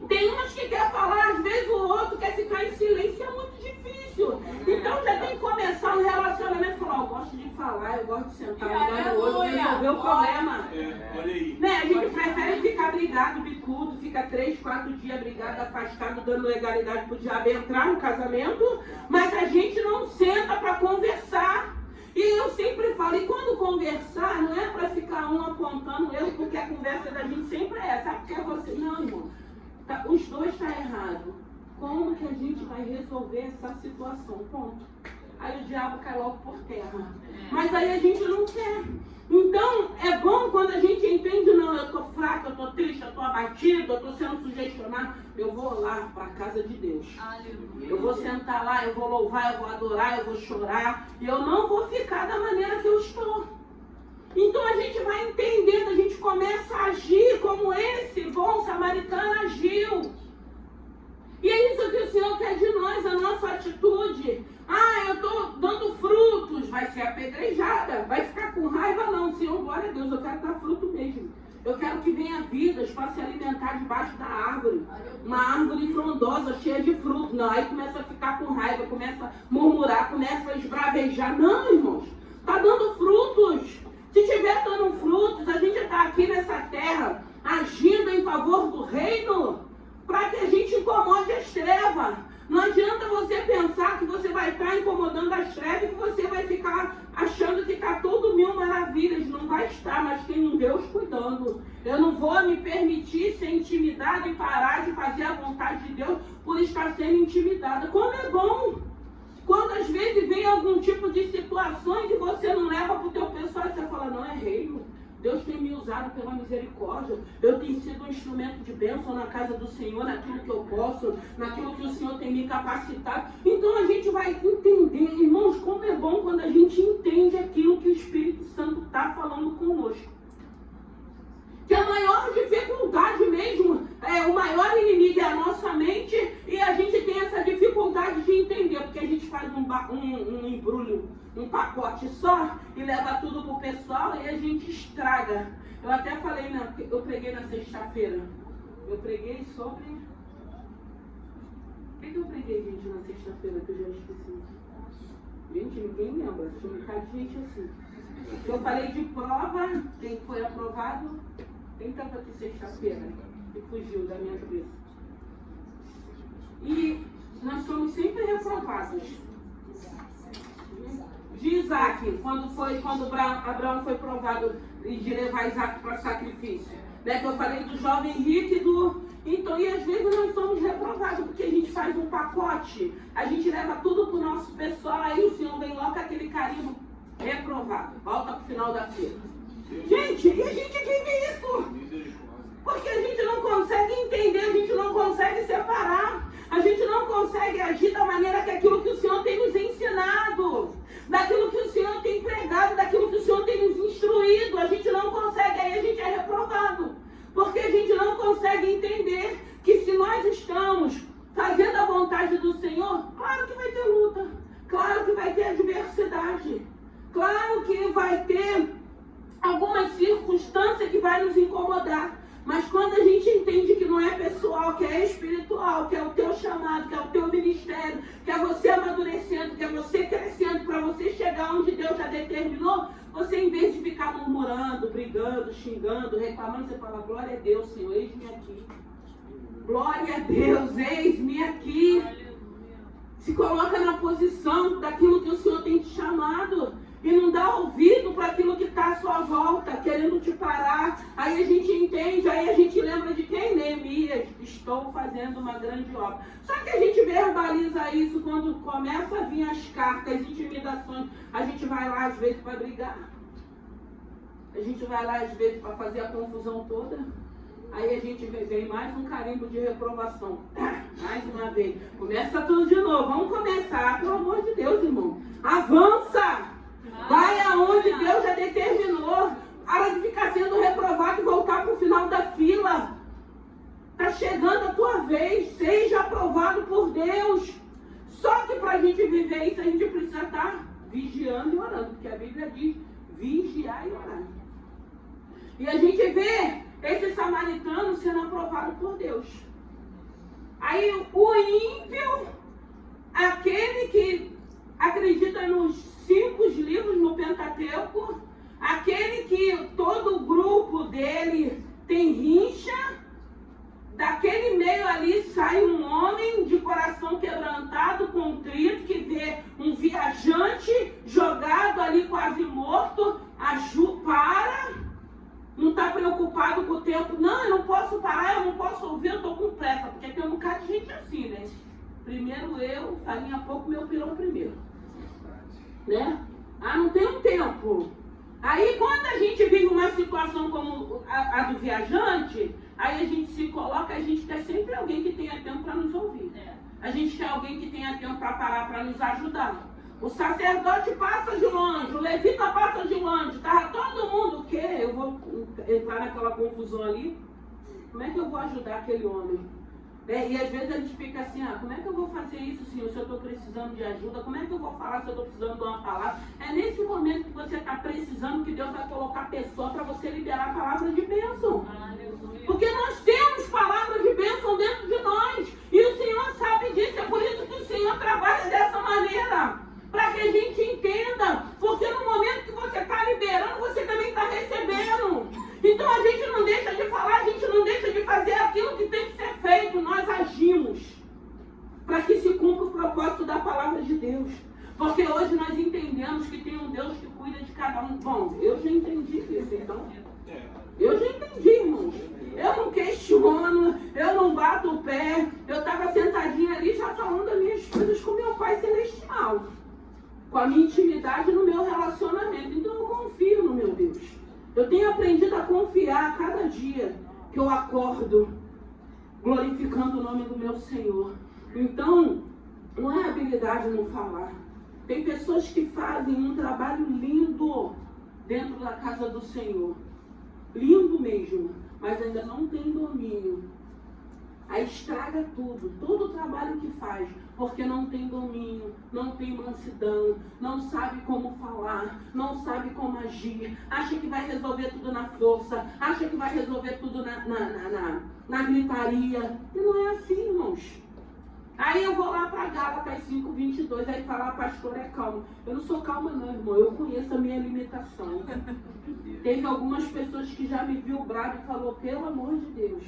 Tem uns que quer falar, às vezes o outro quer ficar em silêncio, é muito difícil. Então já tem que começar um relacionamento e falar, eu gosto de falar, eu gosto de sentar, olhar no outro, resolver o problema. Né? A gente prefere ficar brigado, bicudo, fica 3, 4 dias brigado, afastado, dando legalidade pro diabo entrar no casamento, mas a gente não senta para conversar. E eu sempre falo, e quando conversar, não é para ficar um apontando o erro, porque a conversa da gente sempre é essa. Porque você, não, irmão, os dois estão errados. Como que a gente vai resolver essa situação? Ponto. Aí o diabo cai logo por terra. Mas aí a gente não quer. Então, é bom quando a gente entende, não, eu estou fraca, eu estou triste, eu estou abatido, eu estou sendo sugestionado. Eu vou lá para a casa de Deus. Eu vou sentar lá, eu vou louvar, eu vou adorar, eu vou chorar. E eu não vou ficar da maneira que eu estou. Então a gente vai entendendo, a gente começa a agir como esse bom samaritano agiu. E é isso que o Senhor quer de nós, a nossa atitude. Eu estou dando frutos, vai ser apedrejada, vai ficar com raiva não. Senhor, glória a Deus, eu quero dar fruto mesmo. Eu quero que venha vidas para se alimentar debaixo da árvore. Uma árvore frondosa, cheia de frutos. Não, aí começa a ficar com raiva, começa a murmurar, começa a esbravejar. Não, irmãos, está dando frutos. Se estiver dando frutos, a gente está aqui nessa terra, agindo em favor do reino, para que a gente incomode as trevas. Não adianta você pensar que você vai estar incomodando as trevas e que você vai ficar achando que está tudo mil maravilhas. Não vai estar, mas tem um Deus cuidando. Eu não vou me permitir ser intimidada e parar de fazer a vontade de Deus por estar sendo intimidada. Como é bom quando às vezes vem algum tipo de situações e você não leva para o teu pessoal e você fala, não, é reino. Deus tem me usado pela misericórdia. Eu tenho sido um instrumento de bênção na casa do Senhor, naquilo que eu posso, naquilo que o Senhor tem me capacitado. Então a gente vai entender, irmãos, como é bom quando a gente entende aquilo que o Espírito Santo está falando conosco. Que a maior dificuldade mesmo, o maior inimigo é a nossa mente, e a gente tem essa dificuldade de entender, porque a gente faz um embrulho, um pacote só, e leva tudo pro pessoal, e a gente estraga. Eu até falei, eu preguei na sexta-feira, eu preguei sobre... O que eu preguei, gente, na sexta-feira, que eu já esqueci? Gente, ninguém lembra, tinha um bocado de gente assim. Eu falei de prova, quem foi aprovado... Quem estava aqui sexta-feira e fugiu da minha cabeça? E nós somos sempre reprovados. De Isaac, quando Abraão foi provado de levar Isaac para sacrifício. Né? Que eu falei do jovem rico e do... Então, e às vezes nós somos reprovados, porque a gente faz um pacote, a gente leva tudo para o nosso pessoal, aí o Senhor vem logo com aquele carimbo reprovado. Volta para o final da fila. Gente, e a gente vive isso, porque a gente não consegue entender, a gente não consegue separar, a gente não consegue agir da maneira que aquilo que o Senhor tem nos ensinado, daquilo que o Senhor tem pregado, daquilo que o Senhor tem nos instruído, a gente não consegue, aí a gente é reprovado, porque a gente não consegue entender que se nós estamos fazendo a vontade do Senhor, claro que vai ter luta, claro que vai ter adversidade, claro que vai ter algumas circunstâncias que vai nos incomodar. Mas quando a gente entende que não é pessoal, que é espiritual, que é o teu chamado, que é o teu ministério, que é você amadurecendo, que é você crescendo para você chegar onde Deus já determinou, você em vez de ficar murmurando, brigando, xingando, reclamando, você fala, glória a Deus, Senhor, eis-me aqui. Glória a Deus, eis-me aqui. Se coloca na posição daquilo que o Senhor tem te chamado. E não dá ouvido para aquilo que está à sua volta, querendo te parar. Aí a gente entende, aí a gente lembra de quem? Neemias, estou fazendo uma grande obra. Só que a gente verbaliza isso quando começa a vir as cartas, as intimidações. A gente vai lá às vezes para brigar. A gente vai lá às vezes para fazer a confusão toda. Aí a gente vem mais um carimbo de reprovação. Mais uma vez. Começa tudo de novo. Vamos começar. Pelo amor de Deus, irmão. Avança! Vai aonde Deus já determinou. Para de ficar sendo reprovado e voltar para o final da fila. Está chegando a tua vez. Seja aprovado por Deus. Só que para a gente viver isso, a gente precisa estar vigiando e orando. Porque a Bíblia diz vigiar e orar. E a gente vê esse samaritano sendo aprovado por Deus. Aí o ímpio, aquele que acredita nos 5 livros no Pentateuco, aquele que todo o grupo dele tem rincha, daquele meio ali sai um homem de coração quebrantado, contrito, que vê um viajante jogado ali quase morto, não está preocupado com o tempo, não, eu não posso parar, eu não posso ouvir, eu estou com pressa, porque tem um bocado de gente assim, né? Primeiro eu, farinha pouco, meu pirão primeiro. Né? Não tem um tempo. Aí quando a gente vive uma situação como a do viajante, aí a gente se coloca, a gente quer sempre alguém que tenha tempo para nos ouvir. A gente quer alguém que tenha tempo para parar, para nos ajudar. O sacerdote passa de longe, o levita passa de longe, tá todo mundo, o quê? Eu vou entrar naquela confusão ali, como é que eu vou ajudar aquele homem? E às vezes a gente fica assim, como é que eu vou fazer isso, Senhor, se eu estou precisando de ajuda? Como é que eu vou falar se eu estou precisando de uma palavra? É nesse momento que você está precisando que Deus vai colocar pessoa para você liberar a palavra de bênção. Porque nós temos palavra de bênção dentro de nós. E o Senhor sabe disso, é por isso que o Senhor trabalha dessa maneira. Para que a gente entenda. Porque no momento que você está liberando, você também está recebendo. Então a gente não deixa de falar, a gente não deixa de fazer aquilo que tem que ser feito. Nós agimos para que se cumpra o propósito da palavra de Deus. Porque hoje nós entendemos que tem um Deus que cuida de cada um. Bom, eu já entendi isso, então. Eu já entendi, irmãos. Eu não questiono, eu não bato o pé. Eu estava sentadinha ali já falando as minhas coisas com meu Pai Celestial. Com a minha intimidade no meu relacionamento. Então eu confio no meu Deus. Eu tenho aprendido a confiar a cada dia que eu acordo, glorificando o nome do meu Senhor. Então, não é habilidade não falar. Tem pessoas que fazem um trabalho lindo dentro da casa do Senhor. Lindo mesmo, mas ainda não tem domínio. Aí estraga tudo, todo o trabalho que faz, porque não tem domínio, não tem mansidão, não sabe como falar, não sabe como agir, acha que vai resolver tudo na força, acha que vai resolver tudo na gritaria. E não é assim, irmãos. Aí eu vou lá para Gálatas 5:22, aí fala, pastor, é calma. Eu não sou calma não, irmão, eu conheço a minha limitação. Teve algumas pessoas que já me viu bravo e falou, pelo amor de Deus.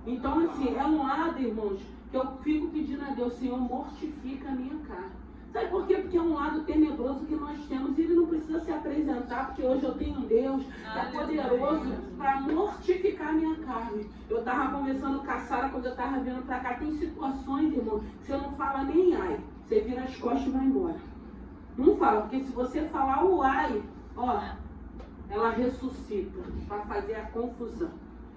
Então, assim, é um lado, irmãos, que eu fico pedindo a Deus, Senhor, mortifica a minha carne. Sabe por quê? Porque é um lado tenebroso que nós temos e ele não precisa se apresentar, porque hoje eu tenho um Deus que é poderoso para mortificar a minha carne. Eu estava conversando com a Sara quando eu estava vindo para cá. Tem situações, irmão, que você não fala nem ai, você vira as costas e vai embora. Não fala, porque se você falar o ai, ó, ela ressuscita para fazer a confusão,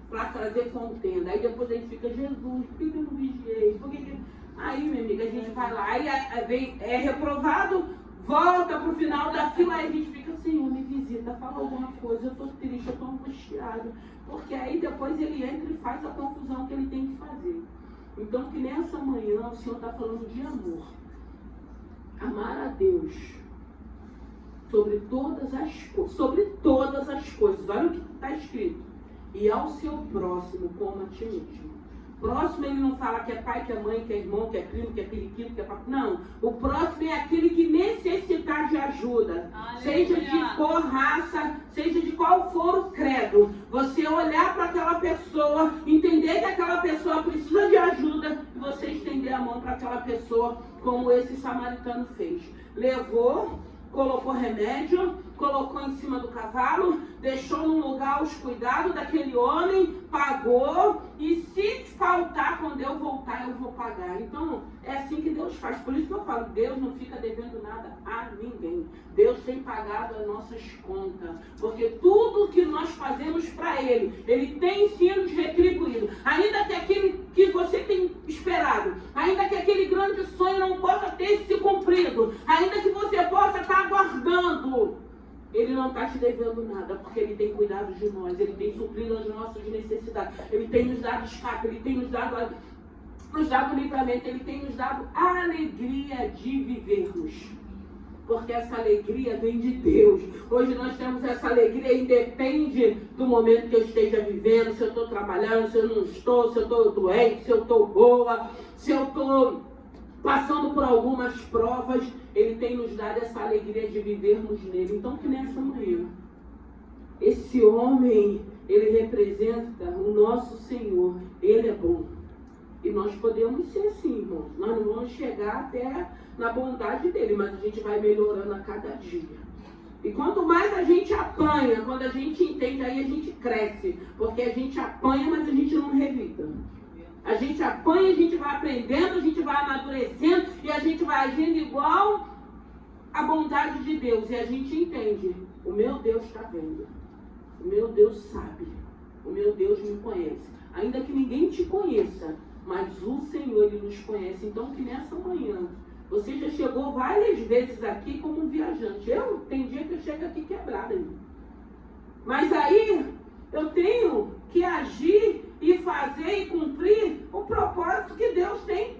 para trazer contenda. Aí depois a gente fica, Jesus, por que eu não vigiei? Por que... Aí, minha amiga, a gente vai lá, aí vem, é reprovado, volta pro final da fila, aí a gente fica, Senhor, me visita, fala alguma coisa, eu tô triste, eu tô angustiado. Porque aí depois ele entra e faz a confusão que ele tem que fazer. Então, que nessa manhã o Senhor está falando de amor. Amar a Deus sobre todas as coisas. Olha o que está escrito. E ao seu próximo como a ti mesmo. Próximo ele não fala que é pai, que é mãe, que é irmão, que é primo, que é periquito, que é papai. Não. O próximo é aquele que necessitar de ajuda. Aleluia. Seja de cor, raça, seja de qual for o credo. Você olhar para aquela pessoa, entender que aquela pessoa precisa de ajuda e você estender a mão para aquela pessoa, como esse samaritano fez. Levou, colocou remédio, colocou em cima do cavalo, deixou num lugar os cuidados daquele homem, pagou, e se faltar, quando eu voltar, eu vou pagar. Então, é assim que Deus faz. Por isso que eu falo, Deus não fica devendo nada a ninguém. Deus tem pagado as nossas contas, porque tudo que nós fazemos para Ele, Ele tem sim nos retribuído. Ainda que aquele que você tem esperado, ainda que aquele grande sonho não possa ter se cumprido, ainda que você possa estar aguardando, Ele não está te devendo nada, porque Ele tem cuidado de nós, Ele tem suprido as nossas necessidades, Ele tem nos dado escape, Ele tem nos dado livramento, Ele tem nos dado a alegria de vivermos. Porque essa alegria vem de Deus. Hoje nós temos essa alegria, independe do momento que eu esteja vivendo, se eu estou trabalhando, se eu não estou, se eu estou doente, se eu estou boa, se eu estou passando por algumas provas, Ele tem nos dado essa alegria de vivermos nele. Então que nessa manhã, esse homem, ele representa o nosso Senhor. Ele é bom. E nós podemos ser assim, irmãos. Nós não vamos chegar até na bondade dele, mas a gente vai melhorando a cada dia. E quanto mais a gente apanha, quando a gente entende, aí a gente cresce. Porque a gente apanha, mas a gente não revida. A gente apanha, a gente vai aprendendo, a gente vai amadurecendo e a gente vai agindo igual a bondade de Deus. E a gente entende, o meu Deus está vendo, o meu Deus sabe, o meu Deus me conhece. Ainda que ninguém te conheça, mas o Senhor, Ele nos conhece. Então que nessa manhã, você já chegou várias vezes aqui como um viajante. Tem dia que eu chego aqui quebrada, irmão. Mas aí eu tenho que agir e fazer e cumprir o propósito que Deus tem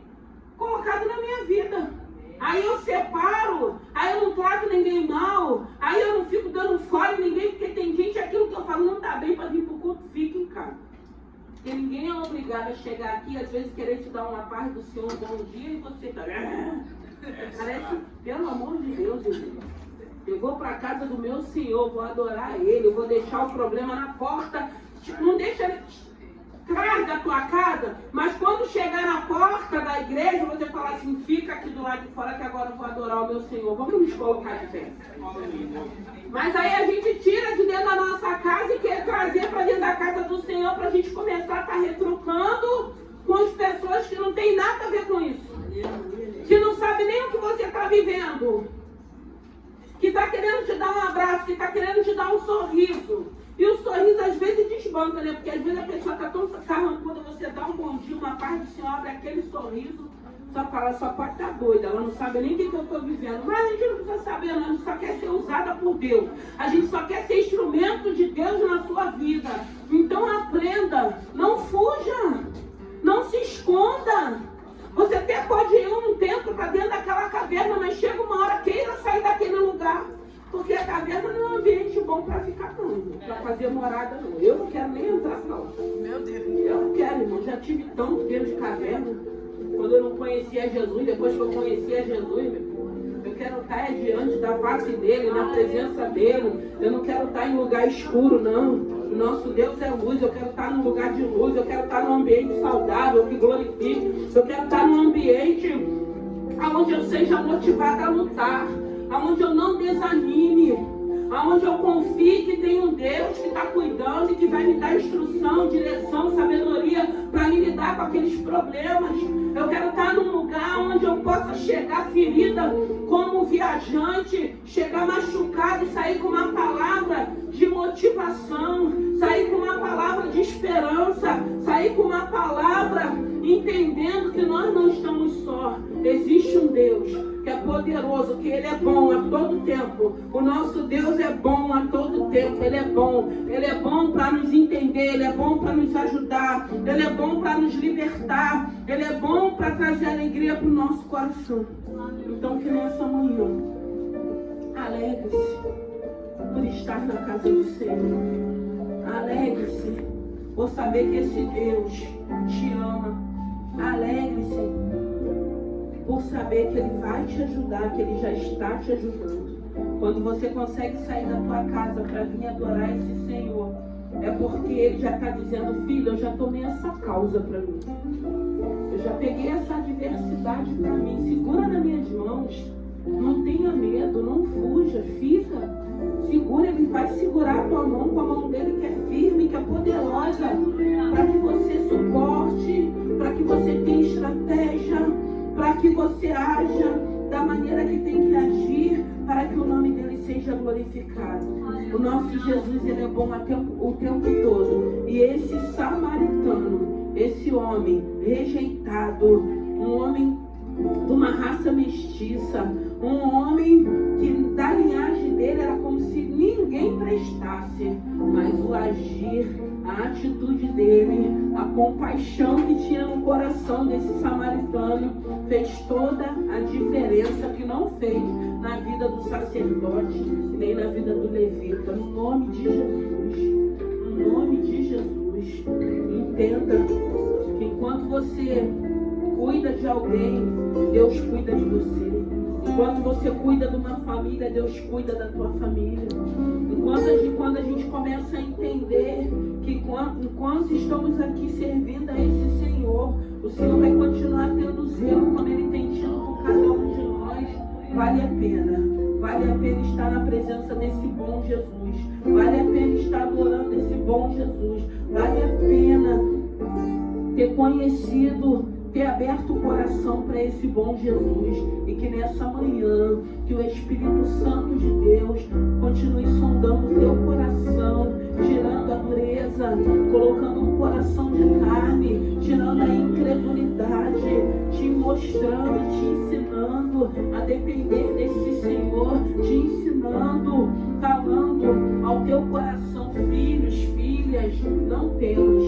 colocado na minha vida. Aí eu separo, aí eu não trato ninguém mal, aí eu não fico dando fora em ninguém, porque tem gente, aquilo que eu falo não está bem para vir para o culto, fica em casa. Porque ninguém é obrigado a chegar aqui, às vezes querer te dar uma paz do Senhor, um bom dia, e você tá... Parece, pelo amor de Deus, irmão. Eu vou para a casa do meu Senhor, vou adorar Ele, eu vou deixar o problema na porta. Não deixa Ele atrás da tua casa, mas quando chegar na porta da igreja, você falar assim, fica aqui do lado de fora que agora eu vou adorar o meu Senhor. Vamos nos colocar de pé. Mas aí a gente tira de dentro da nossa casa e quer trazer para dentro da casa do Senhor para a gente começar a estar retrucando com as pessoas que não tem nada a ver com isso. Que não sabe nem o que você está vivendo. Que está querendo te dar um abraço, que está querendo te dar um sorriso. E o sorriso às vezes desbanca, né? Porque às vezes a pessoa está tão carrancuda, você dá um bom dia, uma paz do Senhor, abre aquele sorriso, só fala, só pode estar doida, ela não sabe nem o que eu estou vivendo. Mas a gente não precisa saber, não, a gente só quer ser usada por Deus. A gente só quer ser instrumento de Deus na sua vida. Então aprenda, não fuja, não se esconda. Você até pode ir um tempo para dentro daquela caverna, mas chega uma hora, queira sair daquele lugar. Porque a caverna não é um ambiente bom para ficar, não. Para fazer morada, não. Eu não quero nem entrar, não. Meu Deus. Eu não quero, irmão. Já tive tanto dentro de caverna. Quando eu não conhecia Jesus, depois que eu conhecia Jesus, meu filho, eu quero estar diante da face dele, na presença dele. Eu não quero estar em lugar escuro, não. O nosso Deus é luz. Eu quero estar num lugar de luz. Eu quero estar num ambiente saudável, que glorifique. Eu quero estar num ambiente onde eu seja motivada a lutar. Aonde eu não desanime, aonde eu confie que tem um Deus que está cuidando e que vai me dar instrução, direção, sabedoria para me lidar com aqueles problemas. Eu quero estar num lugar onde eu possa chegar ferida como viajante, chegar machucado e sair com uma palavra de motivação, sair com uma palavra de esperança, sair com uma palavra entendendo que nós não estamos só. Existe um Deus que é poderoso, que Ele é bom a todo tempo. O nosso Deus é bom a todo tempo. Ele é bom para nos entender, Ele é bom para nos ajudar, Ele é bom para nos libertar, Ele é bom para trazer alegria para o nosso coração. Então que nessa manhã, alegre-se por estar na casa do Senhor. Alegre-se por saber que esse Deus te ama. Alegre-se por saber que Ele vai te ajudar, que Ele já está te ajudando. Quando você consegue sair da tua casa para vir adorar esse Senhor, é porque Ele já está dizendo, filho, eu já tomei essa causa para mim. Eu já peguei essa adversidade para mim. Segura nas minhas mãos. Não tenha medo, não fuja, fica. Segura, Ele vai segurar a tua mão com a mão dele que é firme, que é poderosa, para que você suporte, para que você tenha estratégia, para que você haja da maneira que tem que agir, para que o nome dele seja glorificado. O nosso Jesus, Ele é bom o tempo todo. E esse samaritano, esse homem rejeitado, um homem de uma raça mestiça, um homem que da linhagem dele era como se ninguém prestasse, mas o agir, a atitude dele, a compaixão que tinha no coração desse samaritano fez toda a diferença, que não fez na vida do sacerdote nem na vida do levita. No nome de Jesus, no nome de Jesus, entenda que enquanto você cuida de alguém, Deus cuida de você. Enquanto você cuida de uma família, Deus cuida da tua família. Quando a gente começa a entender que enquanto estamos aqui servindo a esse Senhor, o Senhor vai continuar tendo zelo como Ele tem tido com cada um de nós, vale a pena. Vale a pena estar na presença desse bom Jesus. Vale a pena estar adorando esse bom Jesus. Vale a pena ter conhecido, ter aberto o coração para esse bom Jesus. E que nessa manhã, que o Espírito Santo de Deus continue sondando o teu coração, tirando a dureza, colocando um coração de carne, tirando a incredulidade, te mostrando, te ensinando a depender desse Senhor, te ensinando, falando ao teu coração, filhos, filhas, não temas,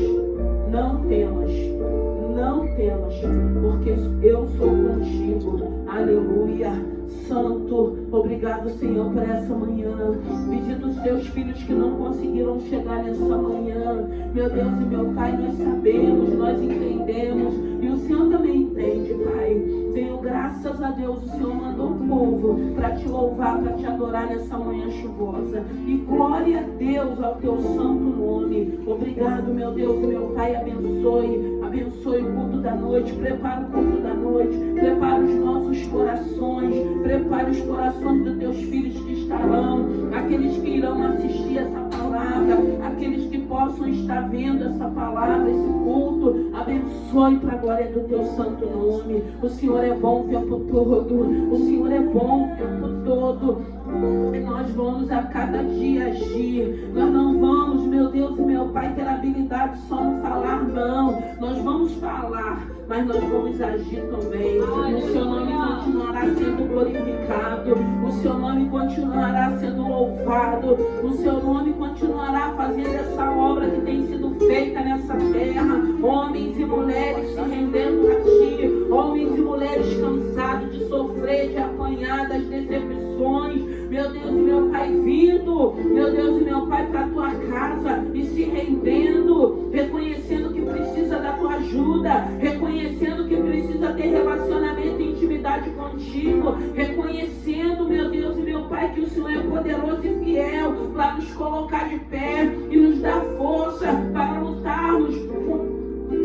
porque eu sou contigo. Aleluia. Santo, obrigado, Senhor, por essa manhã. Visita os teus filhos que não conseguiram chegar nessa manhã. Meu Deus e meu Pai, nós sabemos, nós entendemos, e o Senhor também entende, Pai. Senhor, graças a Deus, o Senhor mandou um povo para te louvar, para te adorar nessa manhã chuvosa. E glória a Deus ao teu santo nome. Obrigado, meu Deus e meu Pai, abençoe o culto da noite, prepara o culto da noite, prepara os nossos corações, prepara os corações dos teus filhos que estarão, aqueles que irão assistir essa palavra, aqueles que possam estar vendo essa palavra, esse culto. Abençoe para a glória do teu santo nome. O Senhor é bom o tempo todo, o Senhor é bom o tempo todo. Nós vamos a cada dia agir. Nós não vamos, meu Deus e meu Pai, ter habilidade só no falar, não. Nós vamos falar, mas nós vamos agir também. O seu nome continuará sendo glorificado. O seu nome continuará sendo louvado. O seu nome continuará fazendo essa obra que tem sido feita nessa terra. Homens e mulheres se rendendo a Ti. Homens e mulheres cansados de sofrer, de apanhar das decepções. Meu Deus e meu Pai, vindo, meu Deus e meu Pai, para a Tua casa e se rendendo, reconhecendo que precisa da Tua ajuda, reconhecendo que precisa ter relacionamento e intimidade contigo, reconhecendo, meu Deus e meu Pai, que o Senhor é poderoso e fiel para nos colocar de pé e nos dar força para lutarmos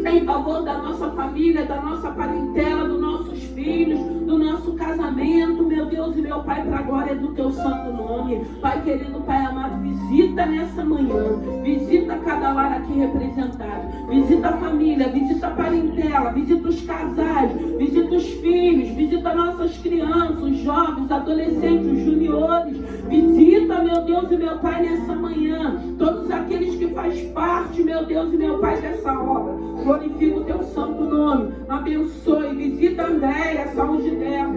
em favor da nossa família, da nossa parentela, dos nossos filhos, do nosso casamento, meu Deus e meu Pai, para a glória do Teu santo nome. Pai querido, Pai amado, visita nessa manhã, visita cada lar aqui representado, visita a família, visita a parentela, visita os casais, visita os filhos, visita nossas crianças, os jovens, adolescentes, os juniores, visita, meu Deus e meu Pai, nessa manhã, todos aqueles que fazem parte, meu Deus e meu Pai, dessa obra. Glorifica o Teu santo nome, abençoe, visita a Andréia, a saúde dela.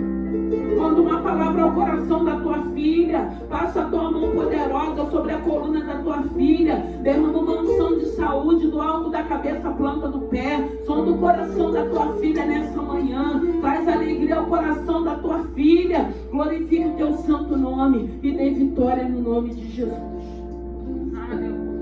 Manda uma palavra ao coração da Tua filha, passa a Tua mão poderosa sobre a coluna da Tua filha, derrama uma unção de saúde do alto da cabeça à planta do pé, som do coração da Tua filha nessa manhã, traz alegria ao coração da Tua filha, glorifica o Teu santo nome e dê vitória no nome de Jesus. Aleluia.